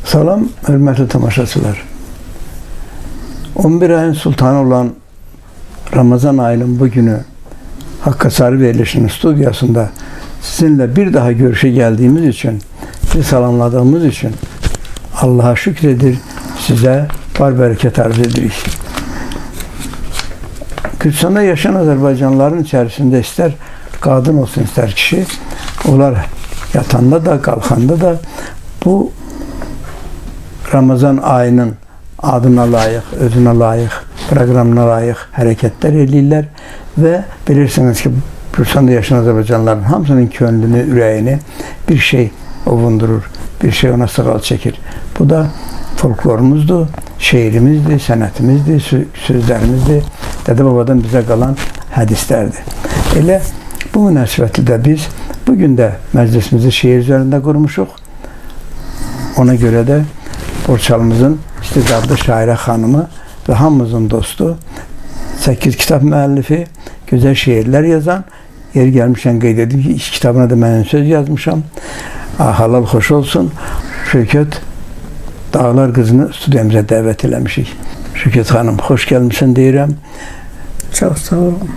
Salam, hörmətli tamaşaçılar. 11 ayın sultanı olan Ramazan ayının bugünü Hakkasarı verilişinin stüdyasında sizinle bir daha görüşe geldiğimiz için, sizi salamladığımız için Allah'a şükredir, size var bereket arz edirik. Kürdistan'da yaşayan Azərbaycanlıların içerisinde ister kadın olsun ister kişi, onlar yatanda da kalkanda da bu Ramazan ayının adına layık, özüne layık, proqramına layık hərəkətlər edirlər və bilirsiniz ki, Kürdistan'da yaşayan Azərbaycanlıların hamısının könlünü, ürəyini bir şey ovundurur, bir şey ona sığal çəkir. Bu da folklorumuzdur, şeirimizdir, sənətimizdir, sözlərimizdir, dədə-babadan bizə qalan hədislərdir. Elə bu münasibətlə biz bugün də məclisimizi şeir üzərində qurmuşuq. Ona görə də Borçalımızın istedadlı şairə xanımı və hamımızın dostu, 8 kitab müəllifi, gözəl şeirlər yazan, yeri gəlmişən qeyd edim ki, 2 kitabına da mənim söz yazmışam. Halal xoş olsun. Şökət Dağlar qızını studiyamıza dəvət eləmişik. Şökət xanım, xoş gəlmişsən deyirəm. Çox sağ olun.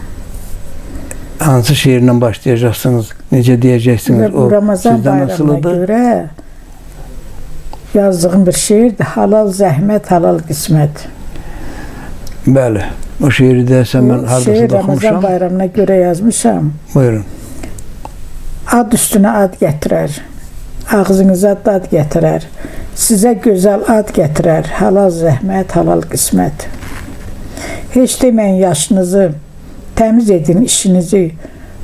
Hansı şeirlə başlayacaqsınız? Necə deyəcəksiniz? O Ramazan bayramına görə yazdığım bir şeirdir. Halal zəhmət, halal qismət. Bəli. O şeiri deyəsən mən hardasa da oxumuşam. Ramazan bayramına görə yazmışam. Buyurun. Ad üstünə ad gətirər. Ağzınıza dad gətirər. Sizə gözəl ad gətirər. Halal zəhmət, halal qismət. Heç deməyin yaşınızı, təmiz edin işinizi.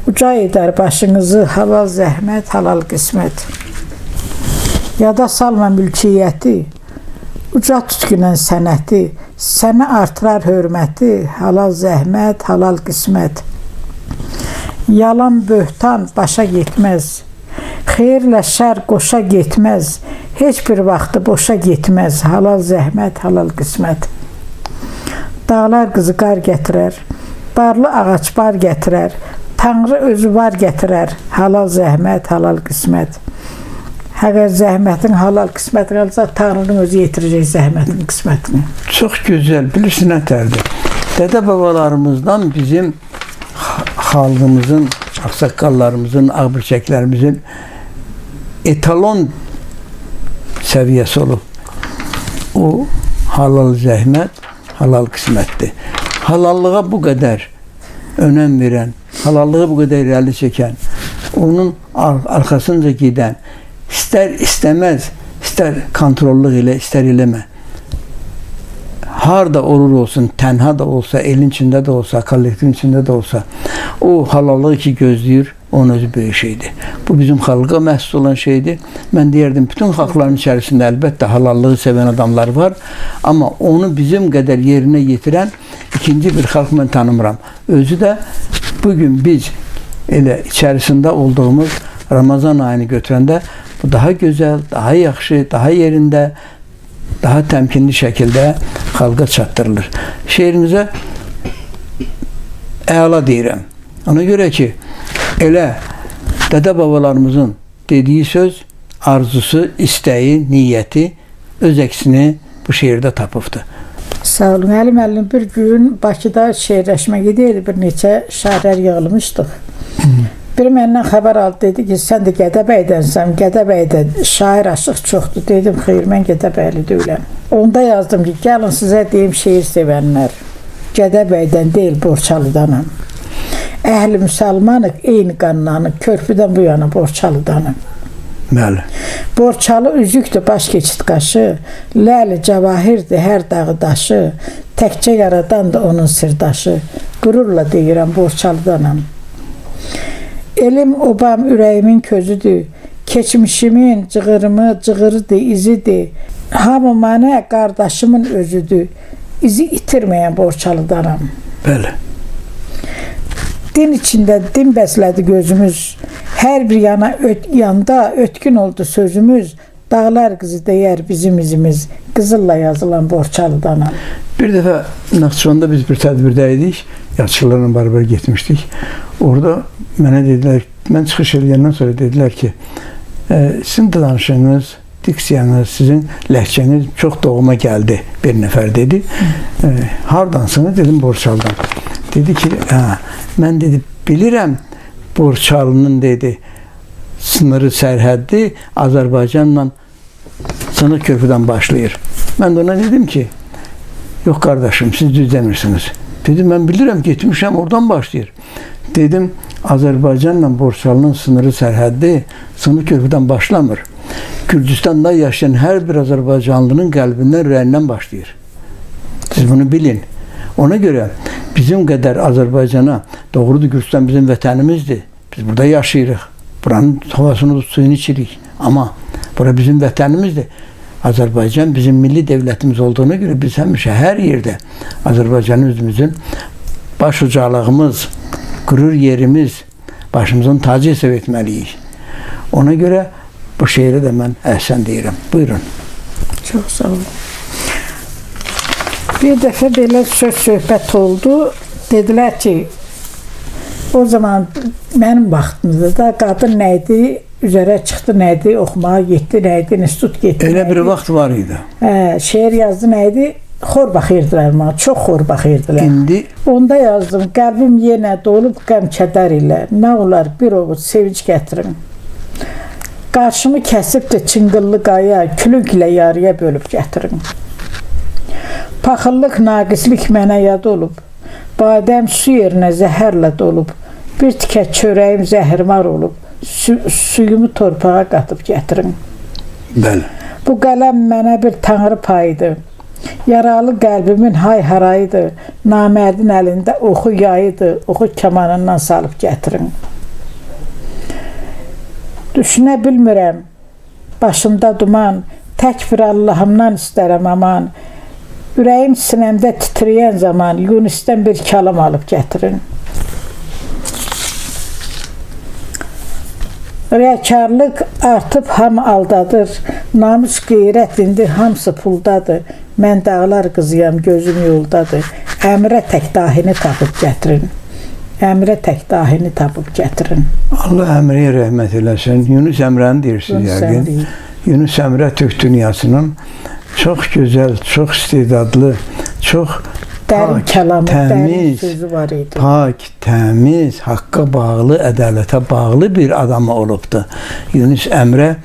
Uca edər başınızı. Halal zəhmət, halal qismət. Yada salma mülkiyyəti, uca tütkünən sənəti, sənə artırar hörməti, halal zəhmət, halal qismət. Yalan böhtan başa getməz, xeyirlə şər qoşa getməz, heç bir vaxtı boşa getməz, halal zəhmət, halal qismət. Dağlar qızı qar gətirər, barlı ağac bar gətirər, Tanrı özü var gətirər, halal zəhmət, halal qismət. Əgər zəhmətin halal qisməti qalsa, Tanrının özü yetirəcək zəhmətin qismətini. Çox gözəl, bilirsin nətərdir. Dədə-babalarımızdan bizim xalqımızın, ağsaqqallarımızın, ağbirçəklərimizin etalon səviyyəsi olub. O, halal zəhmət, halal qismətdir. Halallığa bu qədər önəm verən, halallığı bu qədər irəli çəkən, onun arxasınca gedən, İstər istəməz, istər kontrollluq ilə, istər eləmə. Harda olur olsun, tənha da olsa, elin içində də olsa, kollektivin içində də olsa, o halallığı ki gözləyir, onun özü böyük şeydir. Bu bizim xalqa məhsul olan şeydir. Mən deyərdim, bütün xalqların içərisində əlbəttə halallığı sevən adamlar var, amma onu bizim qədər yerinə yetirən ikinci bir xalq mən tanımıram. Özü də bugün biz elə içərisində olduğumuz Ramazan ayını götürəndə bu daha gözəl, daha yaxşı, daha yerində, daha təmkinli şəkildə xalqa çatdırılır. Şeirinizə əla deyirəm. Ona görə ki, elə dədə-babalarımızın dediyi söz, arzusu, istəyi, niyyəti öz əksini bu şeirdə tapıbdır. Sağ olun. Əlim bir gün Bakıda şeirləşmə gedirdi, bir neçə şairlər yığılmışdıq. Biri məndən xəbər aldı, dedi ki, sən də Gədəbəydənsən, Gədəbəydə şair aşıq çoxdur. Dedim, xeyr, mən Gədəbəyli deyiləm. Onda yazdım ki, gəlin sizə deyim şeir sevənlər. Gədəbəydən deyil, Borçalıdanam. Əhli müsəlmanıq, eyni qanlanıq, körpüdən bu yana Borçalıdanam. Bəli. Borçalı üzükdür, baş keçid qaşı, ləli cavahirdir, hər dağı daşı, təkcə yaradan da onun sirdaşı, qürurla deyirəm, Borçalıdanam. Elim obam ürəyimin közüdür, keçmişimin cığırıdır, izidir. Hamı mənə qardaşımın özüdür, izi itirməyən Borçalıdanam. Bəli. Din içində din bəslədi gözümüz, hər bir yanda ötkün oldu sözümüz, dağlar qızı deyər bizim izimiz, qızılla yazılan Borçalıdanam. Bir dəfə Naxçıvanda biz bir tədbirdə idik, yazıçılarla beraber getmişdik. Orada mənə dedilər, mən çıxış edəndən sonra dedilər ki, sizin də danışığınız diksiyanız, sizin ləhcəniz çox doğuma gəldi, bir nəfər dedi. Hardansınız? Dedim, Borçalıdan. Dedi ki, mən dedi, bilirəm Borçalının dedi, sınırı sərhəddi Azərbaycanla Sınıq Körpüdən başlayır. Mən də ona dedim ki, yox qardaşım, siz düz demirsiniz. Dedim, mən bilirəm, getmişəm, oradan başlayır. Dedim, Azərbaycanla Borçalının sınırı sərhəddi Sınıq Körpüdən başlamır. Gürcüstanda yaşayan hər bir Azərbaycanlının qəlbindən, ürəyindən başlayır. Siz bunu bilin. Ona görə bizim qədər Azərbaycana, doğrudur, Gürcüstan bizim vətənimizdir. Biz burada yaşayırıq. Buranın havasını, suyunu içirik. Amma bura bizim vətənimizdir. Azərbaycan bizim milli devlətimiz olduğuna görə biz həmişə hər yerdə Azərbaycanın özümüzün baş ucalığımız, qürur yerimiz, başımızın tacı hesab etməliyik. Ona görə bu şeirə də mən əhsən deyirəm. Buyurun. Çox sağ olun. Bir dəfə belə söhbət oldu. Dedilər ki, o zaman mənim vaxtımızda da qadın nə idi, üzərə çıxdı, nə idi, oxumağa getdi, nə idi, institut getdi. Elə bir vaxt var idi. Şeir yazdı, nə idi, xor baxırdılar mənə, çox xor baxırdılar. İndi onda yazdım, qəlbim yenə dolub qəm-kədər ilə, nə olar bir ovuc sevinç gətirin. Qarşımı kəsibdi çıngıllı qaya, külük ilə yarıya bölüb gətirin. Paxıllıq, naqislik mənə yad olub, badəm su yerinə zəhərlə dolub, bir tikə çörəyim zəhərmar olub, suyumu torpağa qatıb gətirin. Bəli. Bu qələm mənə bir tanrı payıdır, yaralı qəlbimin hay-harayıdır, namərdin əlində oxu yayıdır, oxu kamanından salıb gətirin. Düşünə bilmirəm, başımda duman, tək bir Allahımdan istərəm aman, ürəyim sinəmdə titrəyən zaman Yunus'dan bir kəlam alıb gətirin. Riyakarlıq artıb hamı aldadır, namus qeyrət indi hamısı puldadır, mən dağlar qızıyam, gözüm yoldadır, əmrə tək dahini tapıb gətirin. Əmrə tək dahini tapıb gətirin. Allah Əmrəyə rəhmət eləsin. Yunus Əmrəni deyirsiniz yəqin. Yunus Əmrə Türk dünyasının çox gözəl, çox istedadlı, çox dərin kəlamı, dərin təmiz, sözü var idi. Pak, təmiz, haqqa bağlı, ədalətə bağlı bir adam olubdu. Yunus Əmrə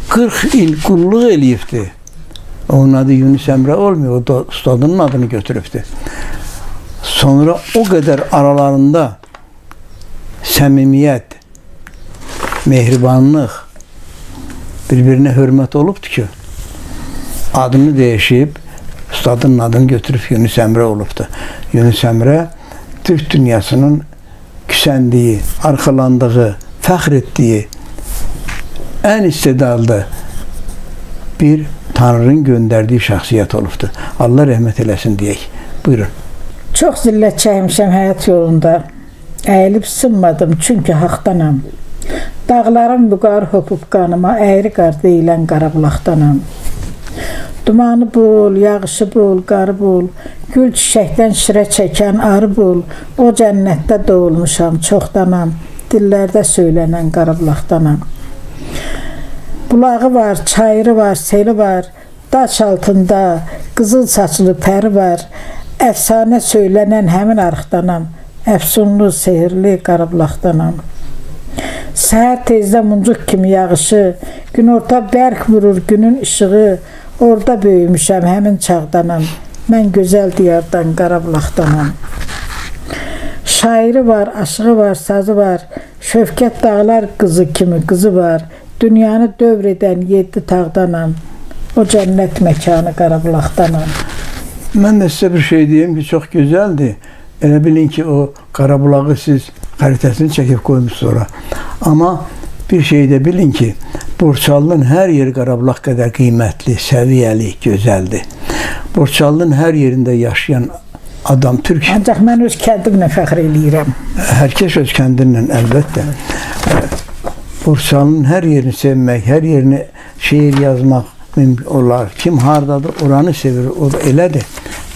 40 il qulluq eləyibdi. Onun adı Yunus Əmrə olmuyor, o da ustadının adını götürübdü. Sonra o qədər aralarında səmimiyyət, mehribanlıq, bir-birinə hörmət olubdu ki, adını dəyişib, ustadının adını götürüb Yunus Əmrə olubdu. Yunus Əmrə Türk dünyasının küsəndiyi, arxalandığı, fəxr etdiyi ən istedadlı bir Tanrının göndərdiyi şəxsiyyət olubdu. Allah rəhmət eləsin deyək. Buyurun. Çox zillət çəkmişəm həyat yolunda. Əyilib sınmadım çünki haqdanam. Dağların vüqarı hopub qanıma, əyri qar deyilən qarabulaqdanam. Dumanı bol, yağışı bol, qarı bol, gül çiçəkdən şirə çəkən arı bol, o cənnətdə doğulmuşam, çoxdanam, dillərdə söylənən qarabulaqdanam. Bulağı var, çayırı var, seli var, daş altında qızıl saçlı pəri var, əfsanə söylənən həmin arıqdanam, əfsunlu, sehirli qarabulaqdanam. Səhər tezdə muncuq kimi yağışı, günorta bərk vurur günün işığı, orada böyümüşəm, həmin çağdanam, mən gözəl diyardan, qarabulaqdanam. Şairi var, aşığı var, sazı var, Şövkət dağlar qızı kimi qızı var, dünyanı dövr edən 7 tağdanam, o cənnət məkanı qarabulaqdanam. Mən də sizə bir şey deyim ki, çox gözəldir. Elə bilin ki, o Qarabulağı siz xəritəsini çəkib qoymuşsunuz ora. Amma bir şey də bilin ki, Borçalının hər yeri Qarabulaq qədər qiymətli, səviyyəli, gözəldir. Borçalının hər yerində yaşayan adam Türk. Ancaq mən öz kəndimlə fəxr eləyirəm. Hər kəs öz kəndinlə, əlbəttə. Borçalının hər yerini sevmək, hər yerini şeir yazmaq mümkün olar. Kim hardadır, oranı sevir, o da elədir.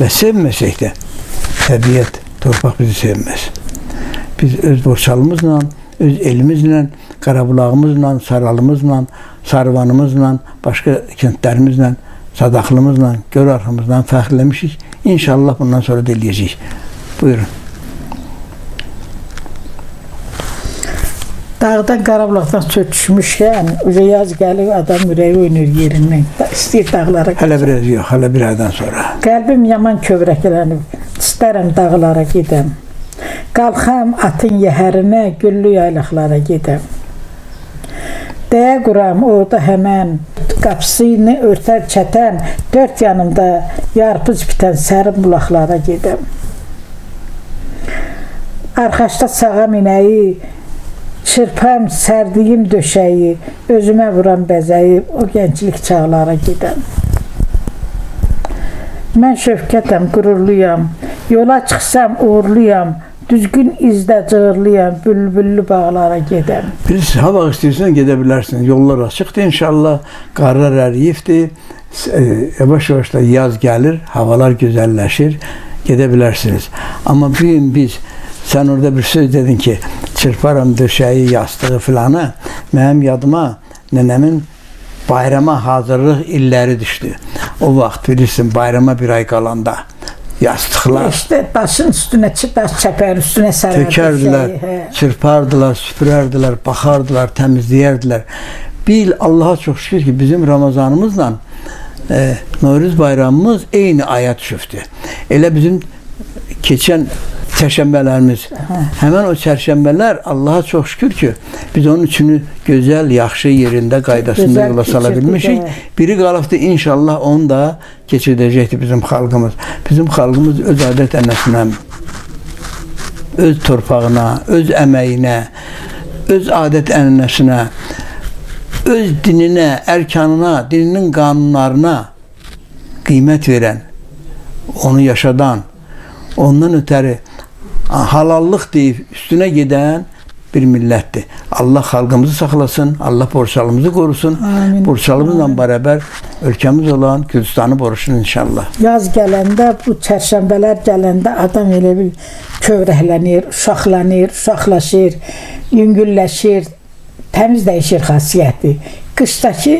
Və sevməsək də təbiət, torpaq bizi sevməz. Biz öz Borçalımızla, öz elimizlə Qarabulağımızla, Saralımızla, Sarvanımızla, başqa kəndlərimizlə, Sadaxlımızla, Görarxımızla fəxrləmişik. İnşallah bundan sonra da eləyəcəyik. Buyurun. Dağdan, Qarabağdan söz düşmüşkən, yaz gəlir, adam ürəyi oynur yerindən. İstəyir dağlara. Hələ biraz yox, hələ bir aydan sonra. Qəlbim yaman kövrəklənib, istərəm dağlara gedəm. Qalxam atın yəhərinə, güllü yaylaqlara gedəm. Dəyə quram, orada həmən, qapısını örtər çətən, dörd yanımda yarpız bitən sərin bulaqlara gedəm. Arxaçda sağam inəyi, çırpam sərdiyim döşəyi, özümə vuram bəzəyi, o gənclik çağlara gedəm. Mən şöfkətəm, qürurluyam, yola çıxsam uğurluyam, düzgün izdə cığırlıyam, bülbüllü bağlara gedəm. Biz hava istəyirsən gedə bilərsiniz. Yollar açıqdır inşallah, qarlar əriyibdir. Yavaş-yavaş da yaz gəlir, havalar gözəlləşir, gedə bilərsiniz. Amma bir gün biz, sən orada bir söz dedin ki, çırparam döşəyi, yastığı filanı. Mənim yadıma nənəmin bayrama hazırlıq illəri düşdü. O vaxt bilirsin, bayrama bir ay qalanda yastıqlar İşte daşın üstünə, daş çəpərin üstünə sərər tökərdilər, çırpardılar, süpürərdilər, baxardılar, təmizləyərdilər. Bil, Allaha çox şükür ki, bizim Ramazanımızla Novruz bayramımız eyni aya düşübdür. Elə bizim keçən çərşənbələrimiz, həmən o çərşənbələr Allaha çox şükür ki, biz onun üçünü gözəl, yaxşı yerində, qaydasında yola sala bilmişik. Biri qalıbdır, inşallah onu da keçirdəcəkdir bizim xalqımız. Bizim xalqımız öz adət ənəsinə, öz torpağına, öz əməyinə, öz adət ənənəsinə, öz dininə, ərkanına, dininin qanunlarına qiymət verən, onu yaşadan, ondan ötəri halallıq deyib üstünə gedən bir millətdir. Allah xalqımızı saxlasın, Allah borçalımızı qorusun. Amin. Borçalımızla bərabər ölkəmiz olan Gürcistanı qorusun inşallah. Yaz gələndə, bu çərşənbələr gələndə adam elə bir kövrəhlənir, uşaqlaşır, yüngülləşir, təmiz dəyişir xasiyyəti. Qışdakı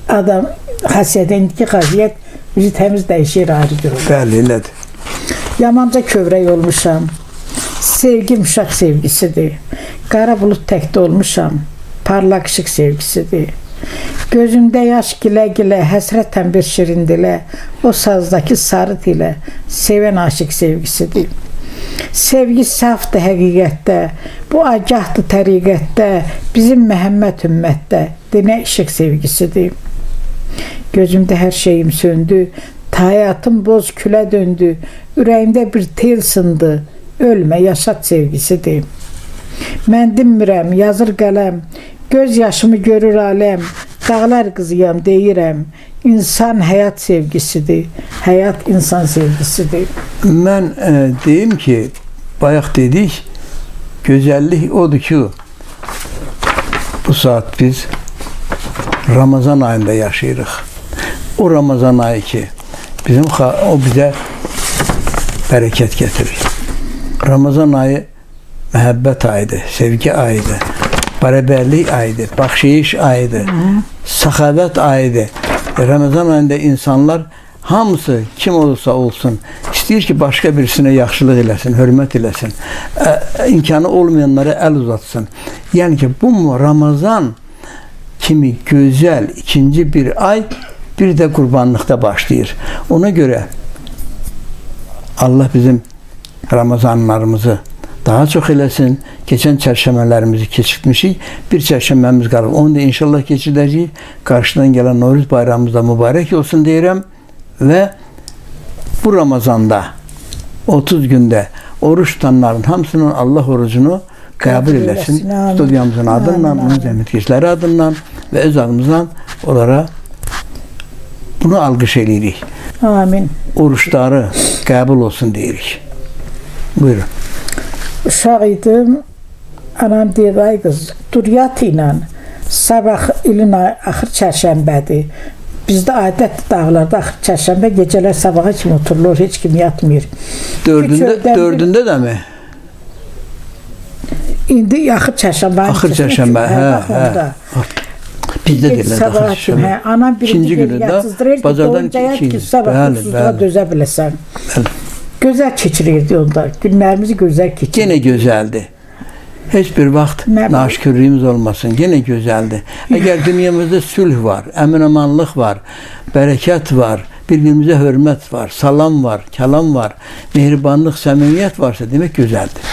adam xasiyyəti, indiki xasiyyət bizi təmiz dəyişir, ayrı görür. Bəli, elədir. Yamanca kövrək olmuşam. Sevgim uşaq sevgisidir. Qara bulud təkdə olmuşam. Parlaq işıq sevgisidir. Gözümdə yaş gilə-gilə, həsrətən bir şirin dilə, o sazdakı sarı dilə, sevən aşıq sevgisidir. Sevgi safdır həqiqətdə, bu agahdır təriqətdə, bizim Məhəmməd ümmətdə, dinə işıq sevgisidir. Gözümdə hər şeyim söndü, həyatım boz külə döndü, ürəyimdə bir tel sındı, ölmə, yaşat sevgisidir. Mən dinmirəm, yazır qələm, göz yaşımı görür aləm, dağlar qızıyam, deyirəm, insan həyat sevgisidir, həyat insan sevgisidir. Mən deyim ki, bayaq dedik, gözəllik odur ki, bu saat biz Ramazan ayında yaşayırıq. O Ramazan ayı ki, o bizə bərəkət gətirir. Ramazan ayı məhəbbət ayıdır, sevgi ayıdır, bərabərlik ayıdır, bəxşeyiş ayıdır, səxavət ayıdır. Ramazan ayında insanlar hamısı kim olursa olsun istəyir ki, başqa birisinə yaxşılıq eləsin, hörmət eləsin, imkanı olmayanlara əl uzatsın. Yəni ki, bu Ramazan kimi gözəl ikinci bir ay bir də qurbanlıqda başlayır. Ona görə Allah bizim Ramazanlarımızı daha çox eləsin. Keçən çərşənbələrimizi keçirtmişik. Bir çərşənbəmiz qalıb. Onu da inşallah keçirdəcəyik. Qarşıdan gələn Novruz bayramımız da mübarək olsun deyirəm. Və bu Ramazanda 30 gündə oruç tutanların hamısının Allah orucunu qəbul eləsin. Studiyamızın adından, onun zəhmətkeşləri adından və öz adımızdan onlara bunu alqış eləyirik. Amin. Oruçları qəbul olsun deyirik. Buyurun. Uşaq idim, anam deyir, ay qız, dur yat ilə, sabah ilin axır çərşənbədir. Bizdə adətdir dağlarda axır çərşənbə gecələr sabaha kimi oturulur, heç kim yatmır. Dördündə də mi? İndi Axır Çərşənbə. Axır Çərşənbə, hə. Bizdə deyirlər Axır Axır Çərşənbə. Ana İkinci birinci günü yatızdırır ki, bazardan doyuncaya ki, sabah bəli, kursuzluğa bəli. dözə biləsən. Bəli. Gözəl keçirirdi onda. Günlərimizi gözəl keçirirdi. Gene gözəldir. Heç bir vaxt Nə var? naşükürlüyümüz olmasın. Gene gözəldir. Əgər dünyamızda sülh var, əmin-amanlıq var, bərəkət var, bir-birimizə hörmət var, salam var, kəlam var, mehribanlıq, səmimiyyət varsa demək gözəldir.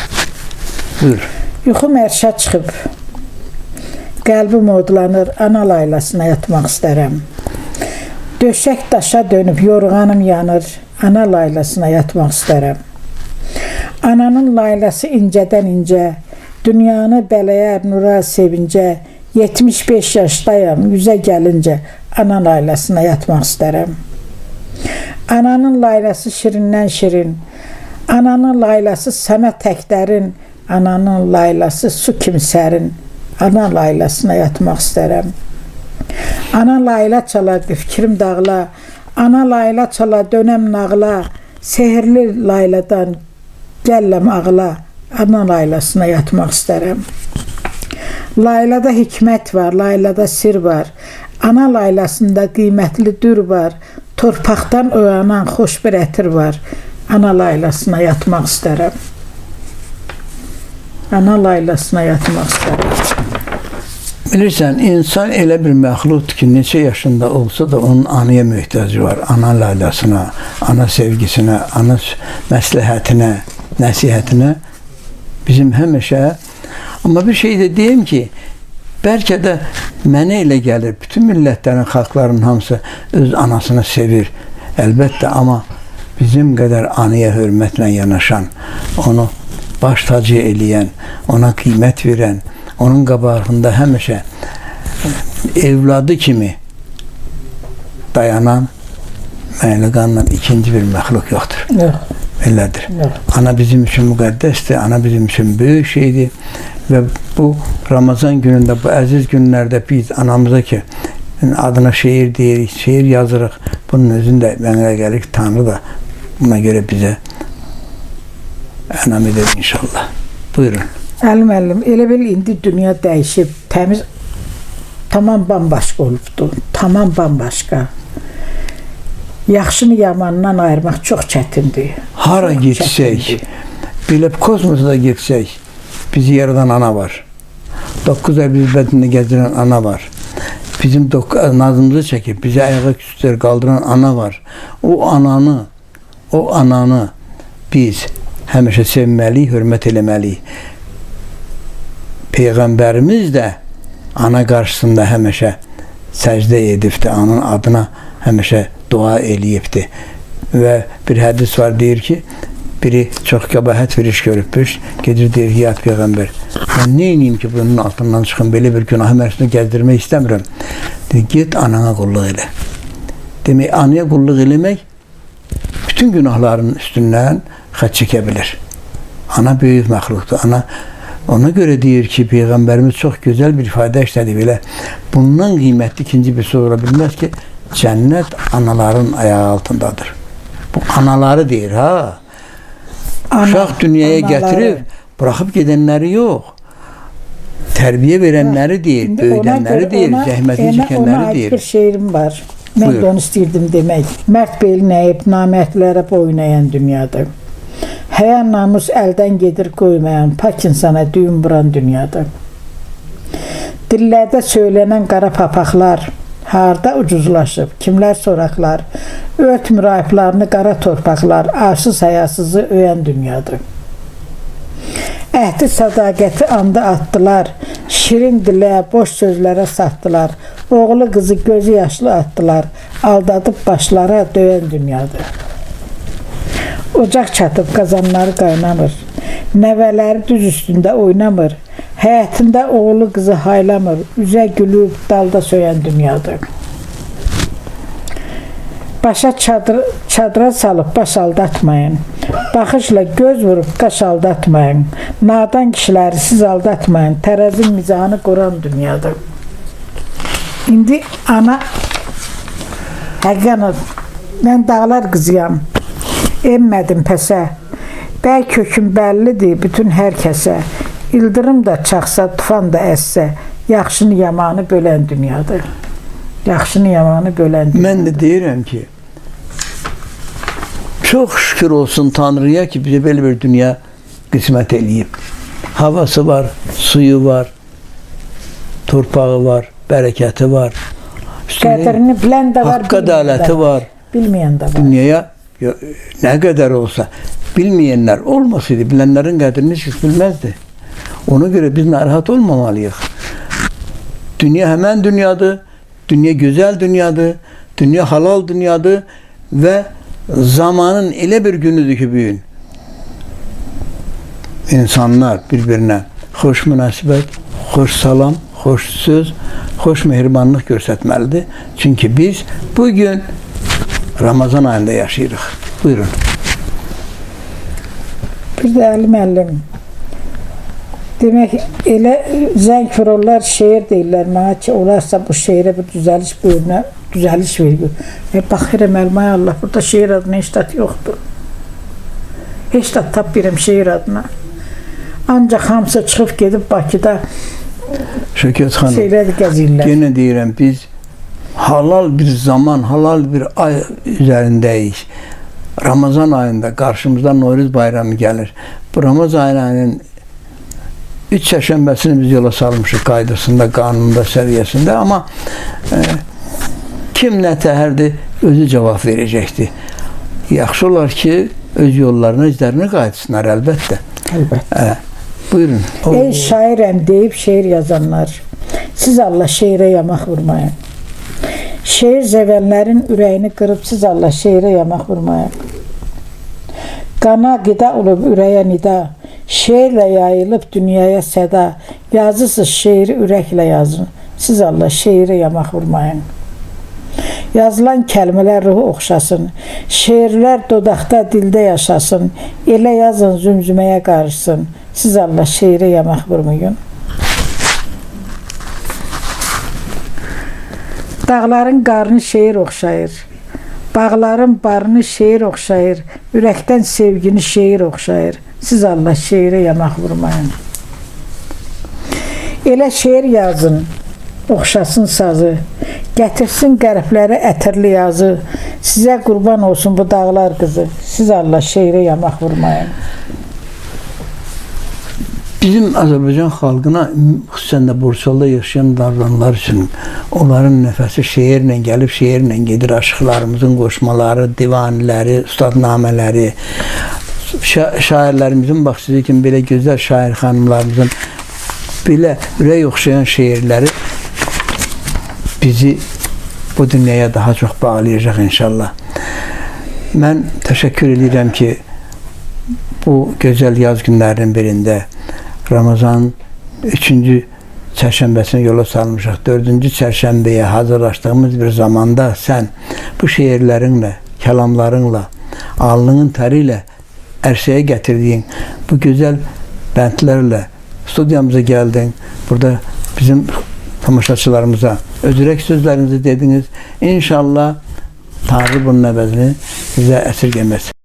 Buyur. Yuxum ərşə çıxıb. Qəlbim odlanır, ana laylasına yatmaq istərəm. Döşək daşa dönüb, yorğanım yanır, ana laylasına yatmaq istərəm. Ananın laylası incədən incə, dünyanı bələyər nura sevincə, 75 yaşdayam, 100-ə gəlincə, ana laylasına yatmaq istərəm. Ananın laylası şirindən şirin, ananın laylası səmə təklərin, ananın laylası su kimi sərin, ana laylasına yatmaq istərəm. Ana layla çaladı, fikrim dağla, ana layla çala, dönəm nağla, sehirli layladan gəlləm ağla, ana laylasına yatmaq istərəm. Laylada hikmət var, laylada sir var, ana laylasında qiymətli dür var, torpaqdan oyanan xoş bir ətir var, ana laylasına yatmaq istərəm. Ana laylasına yatmaq istərəm. Bilirsən, insan elə bir məxluqdur ki, neçə yaşında olsa da onun anaya möhtacı var. Ana laylasına, ana sevgisinə, ana məsləhətinə, nəsihətinə bizim həmişə. Amma bir şey də deyim ki, bəlkə də mənə elə gəlir, bütün millətlərin, xalqların hamısı öz anasını sevir. Əlbəttə, amma bizim qədər anaya hörmətlə yanaşan, onu baş tacı eləyən, ona qiymət verən, onun qabağında həmişə evladı kimi dayanan mənlə qanla ikinci bir məxluq yoxdur. Yox. Elədir. Yox. Ana bizim üçün müqəddəsdir, ana bizim üçün böyük şeydir və bu Ramazan günündə, bu əziz günlərdə biz anamıza ki, adına şeir deyirik, şeir yazırıq. Bunun özündə mənə gəlir ki, Tanrı da buna görə bizə ənam edir inşallah. Buyurun. Əlim, elə bil indi dünya dəyişib, təmiz, tamam bambaşqa olubdu, tamam bambaşqa. Yaxşını yamandan ayırmaq çox çətindir. Hara getsək, belə kosmosa getsək, bizi yaradan ana var. 9 ay bizi bədində gəzdirən ana var. Bizim nazımızı çəkib, bizi ayağa küstər qaldıran ana var. O ananı biz həmişə sevməliyik, hörmət eləməliyik. Peyğəmbərimiz də ana qarşısında həmişə səcdə edibdir, onun adına həmişə dua eləyibdir. Və bir hədis var, deyir ki, biri çox qəbahət bir iş görübmüş, gedir deyir ki, ya Peyğəmbər, mən nə edeyim ki, bunun altından çıxım, belə bir günahı mərsini gəzdirmək istəmirəm. Deyir, get anana qulluq elə. Demək, anaya qulluq eləmək bütün günahların üstündən xət çəkə bilir. Ana böyük məxluqdur. Ona görə deyir ki, Peyğəmbərimiz çox gözəl bir ifadə işlədi belə. Bundan qiymətli ikinci bir söz ola bilməz ki, cənnət anaların ayağı altındadır. Bu anaları deyir, ha? Uşaq dünyaya gətirib, buraxıb gedənləri yox. Tərbiyə verənləri deyir, böyüdənləri deyir, zəhmətini çəkənləri deyir. Ona aid bir şeirim var. Mən də onu istəyirdim demək. Mərd belini əyib, namərdlərə boyun əyən dünyadır. Həya namus əldən gedir qoymayan, pak insana düyün vuran dünyadır. Dillərdə söylənən qara papaqlar, harda ucuzlaşıb, kimlər soraqlar, örtmür ayıplarını qara torpaqlar, arsız həyasızı öyən dünyadır. Əhdi sədaqəti anda atdılar, şirin dilə, boş sözlərə satdılar, oğlu qızı gözü yaşlı atdılar, aldadıb başlara döyən dünyadır. Ocaq çatıb qazanları qaynamır, nəvələri düz üstündə oynamır, həyətində oğlu qızı haylamır, üzə gülüb dalda söyən dünyadır. Başa çadıra salıb baş aldatmayın, baxışla göz vurub qaş aldatmayın, nadan kişiləri siz aldatmayın, tərəzin mizanı qoran dünyadır. İndi ana, həqiqən mən dağlar qızıyam. Emmədim pəsə, bəy köküm bəllidir bütün hər kəsə. İldırım da çaxsa, tufan da əssə, yaxşını yamanı bölən dünyadır. Yaxşını yamanı bölən dünyadır. Mən də deyirəm ki, çox şükür olsun Tanrıya ki, bizə belə bir dünya qismət eləyib. Havası var, suyu var, torpağı var, bərəkəti var. Qədrini bilən də var, Haqq ədaləti var. Bilməyən də var. Dünyaya nə qədər olsa, bilməyənlər olmasaydı, bilənlərin qədrini heç bilməzdi. Ona görə biz narahat olmamalıyıq. Dünya həmən dünyadır, dünya gözəl dünyadır, dünya halal dünyadır və zamanın elə bir günüdür ki, bu gün insanlar bir-birinə xoş münasibət, xoş salam, xoş söz, xoş mehribanlıq göstərməlidir. Çünki biz bugün Ramazan ayında yaşayırıq. Buyurun. Bir də Əli müəllim, demək, elə zəng vururlar, şeir deyirlər mənə ki, olarsa bu şeirə bir düzəliş bölünə, düzəliş vergür. Baxıram Əlmaya Allah, burada şeir adına heç dat yoxdur. Heç dat tapmıram şeir adına. Ancaq hamısı çıxıb gedib Bakıda Şökət xanım, şeyləri gəzirlər. yenə deyirəm, biz halal bir zaman, halal bir ay üzərindəyik. Ramazan ayında qarşımızda Novruz bayramı gəlir. Bu Ramazan ayının 3 çərşənbəsini biz yola salmışıq qaydasında, qanununda, səviyyəsində. Amma kim nə təhərdir, özü cavab verəcəkdir. Yaxşı olar ki, öz yollarına, izlərinə qayıtsınlar əlbəttə. Əlbəttə. Buyurun. Ey şairəm deyib şeir yazanlar, siz Allah şeirə yamaq vurmayın. Şeir zəvənlərin ürəyini qırıb, siz Allah şeirə yamaq vurmayın. Qana qida olub ürəyə nida, şeirlə yayılıb dünyaya səda, yazısız şeiri ürəklə yazın, siz Allah şeirə yamaq vurmayın. Yazılan kəlmələr ruhu oxşasın, şeirlər dodaqda, dildə yaşasın, elə yazın zümzüməyə qarışsın, siz Allah şeirə yamaq vurmayın. Dağların qarnı şeir oxşayır, bağların barını şeir oxşayır, ürəkdən sevgini şeir oxşayır, siz Allah şeirə yamaq vurmayın. Elə şeir yazın, oxşasın sazı, gətirsin qəribləri ətirli yazı, sizə qurban olsun bu dağlar qızı, siz Allah şeirə yamaq vurmayın. Bizim Azərbaycan xalqına, xüsusən də Borçalıda yaşayan davranlar üçün onların nəfəsi şeirlə gəlib, şeirlə gedir. Aşıqlarımızın qoşmaları, divanləri, ustadnamələri, şairlərimizin, bax sizə kimi belə gözəl şair xanımlarımızın belə ürək oxşayan şeirləri bizi bu dünyaya daha çox bağlayacaq inşallah. Mən təşəkkür edirəm ki, bu gözəl yaz günlərinin birində Ramazan 3-cü çərşənbəsini yola salmışıq. 4-cü çərşənbəyə hazırlaşdığımız bir zamanda sən bu şeirlərinlə, kəlamlarınla, alnının təri ilə ərsəyə gətirdiyin bu gözəl bəndlərlə studiyamıza gəldin. Burada bizim tamaşaçılarımıza özürək sözlərinizi dediniz. İnşallah Tanrı bunun əvəzini sizə əsirgəməz.